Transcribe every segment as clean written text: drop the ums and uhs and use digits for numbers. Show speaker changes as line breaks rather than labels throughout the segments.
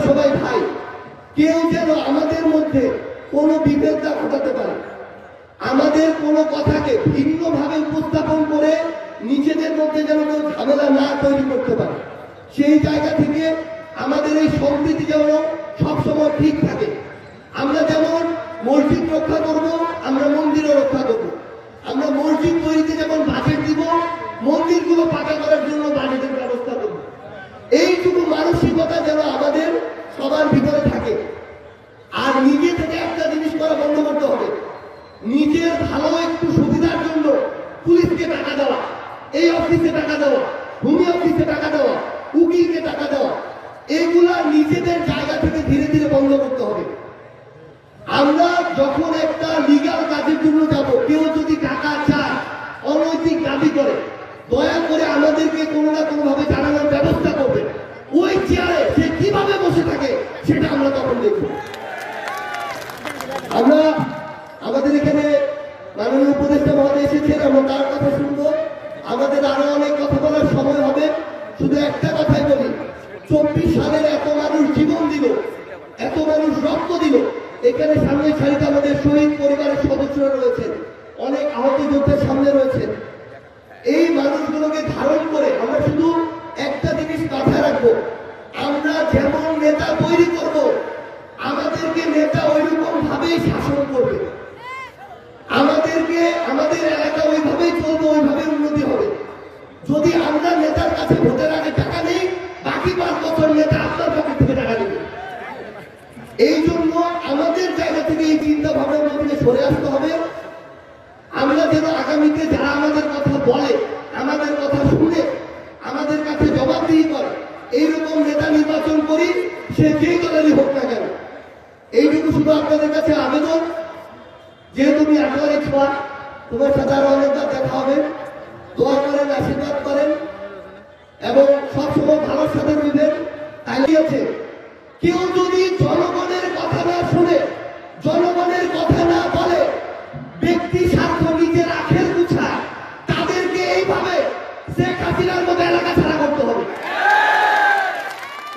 সবাই ভাই, কেউ যেন আমাদের মধ্যে কোনো বিভেদ না ঘটাতে পারে, আমাদের কোনো কথাকে ভিন্নভাবে উপস্থাপন করে নিজেদের মধ্যে যেন কেউ ঝামেলা না তৈরি করতে পারে। সেই জায়গা থেকে আমাদের এই সম্প্রীতি যেন সবসময় ঠিক থাকে। আমরা যেমন মসজিদ রক্ষা করব, আমরা মন্দিরও রক্ষা করব। আমরা মসজিদ তৈরিতে যেমন বাজেট দিব, মন্দিরগুলো পাকা করার জন্য বাজেটের ব্যবস্থা করব। এইটুকু মানসিকতা যেন আমাদের সবার ভিতরে থাকে। আর নিজে থেকে একটা জিনিস করা বন্ধ করতে হবে, নিজের ভালো একটু সুবিধার জন্য পুলিশকে টাকা দেওয়া, এই অফিসে টাকা দেওয়া, ভূমি অফিসে টাকা দেওয়া, উকিলকে টাকা দেওয়া, এগুলা নিজেদের জায়গা থেকে ধীরে ধীরে বন্ধ করতে হবে। আমরা যখন একটা লিগ্যাল কাজের জন্য যাব, কেউ যদি টাকা চায়, অনৈতিক দাবি করে, দয়া করে আমাদেরকে কোনো না কোনো ভাবে জানানোর ব্যবস্থা করবে। ওই চেয়ারে সে কিভাবে বসে থাকে সেটা আমরা তখন দেখব। আমরা আমাদের এখানে মাননীয় উপদেষ্টা মহোদয় এসেছেন, আমরা তার কথা শুনবো। আমাদের আরো অনেক কথা বলার সময় হবে। শুধু একটা কথাই বলি, 24 সালের এত মানুষ জীবন দিল, এত মানুষ রক্ত দিল। এখানে সামনে সারিতে আমাদের শহীদ পরিবারের সদস্যরা রয়েছেন, অনেক আহত যোদ্ধার সামনে রয়েছেন। এই মানুষগুলোকে ধারণ করে আমরা শুধু একটা জিনিস মাথায় রাখবো, আমরা যেমন নেতা তৈরি করব, আমাদেরকে নেতা ওইরকম ভাবেই শাসন করবে, আমাদেরকে আমাদের এলাকা ওইভাবেই চলবে, ওইভাবে উন্নতি হবে। যদি আমরা নেতার কাছে ভোটের আগে টাকা নেই, বাকি 5 বছর নেতা আপনার পকেট থেকে টাকা নেবে। এই জন্য আমাদের জায়গা থেকে এই চিন্তা ভাবনার মধ্যে সরে আসতে হবে। আমরা যেন আগামীতে যারা আমাদের কথা বলে, আমাদের কথা শুনে, আমাদের কাছে জবাবদিহি করে, এইরকম নেতা নির্বাচন করি, সে যেই দলেরই হোক না কেন। এইটুকু শুধু আপনাদের কাছে আবেদন, যেহেতু তুমি একেবারে ছোঁয়া, তোমার সাথে আরো অনেকবার দেখা হবে। দোয়া করেন, আশীর্বাদ করেন এবং সবসময় ভালোর সাথে রইবেন। তাই আছে, কেউ যদি জনগণের কথা না শুনে, জনগণের কথা না বলে, ব্যক্তি স্বার্থ নিজের আখের গুছায়, তাদেরকে এইভাবে শেখ হাসিনার মতো এলাকা ছাড়া করতে হবে।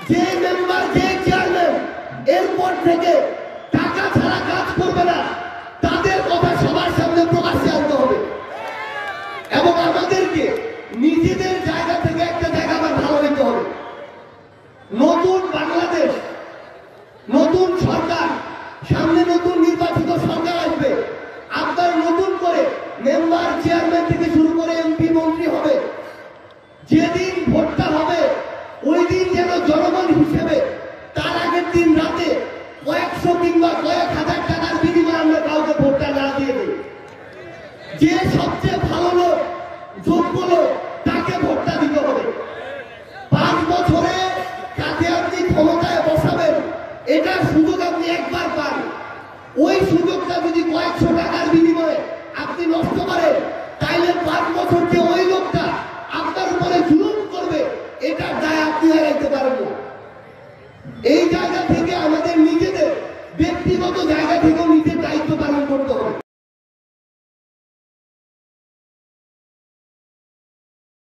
যে মেম্বার, যে চেয়ারম্যান এরপর থেকে টাকা ছাড়া কাজ করবে না, তাদের কথা সবার সামনে প্রকাশ্যে আনতে হবে এবং আমাদেরকে নিজেদের জায়গা থেকে একটা জায়গা আবার ভালো নিতে হবে। নতুন বাংলাদেশ, নতুন সরকার, সামনে নতুন নির্বাচিত সরকার আসবে। আপনার নতুন করে মেম্বার, চেয়ারম্যান থেকে শুরু করে এমপি, মন্ত্রী হবে। যেদিন ভোটটা হবে, ওই দিন যেন জনগণ হিসেবে তার আগের দিন রাতে কয়েকশো কিংবা কয়েক হাজার টাকার বিনিময়ে আমরা কাউকে ভোটটা না দিয়ে দিই। যে সবচেয়ে ভালো লোক, যোগ্য লোক, তাকে ভোটটা দিতে হবে। 5 বছরে কাকে আপনি ক্ষমতায় বসাবেন, এটার সুযোগ আপনি একবার পান। ওই সুযোগটা যদি কয়েকশো টাকার বিনিময়ে আপনি নষ্ট করেন, তাইলে 5 বছর যে ওই লোকটা আপনার উপরে জুলুম করবে, এটার দায় আপনি এড়াইতে পারবেন না। এই জায়গা থেকে আমাদের নিজেদের ব্যক্তিগত জায়গা থেকেও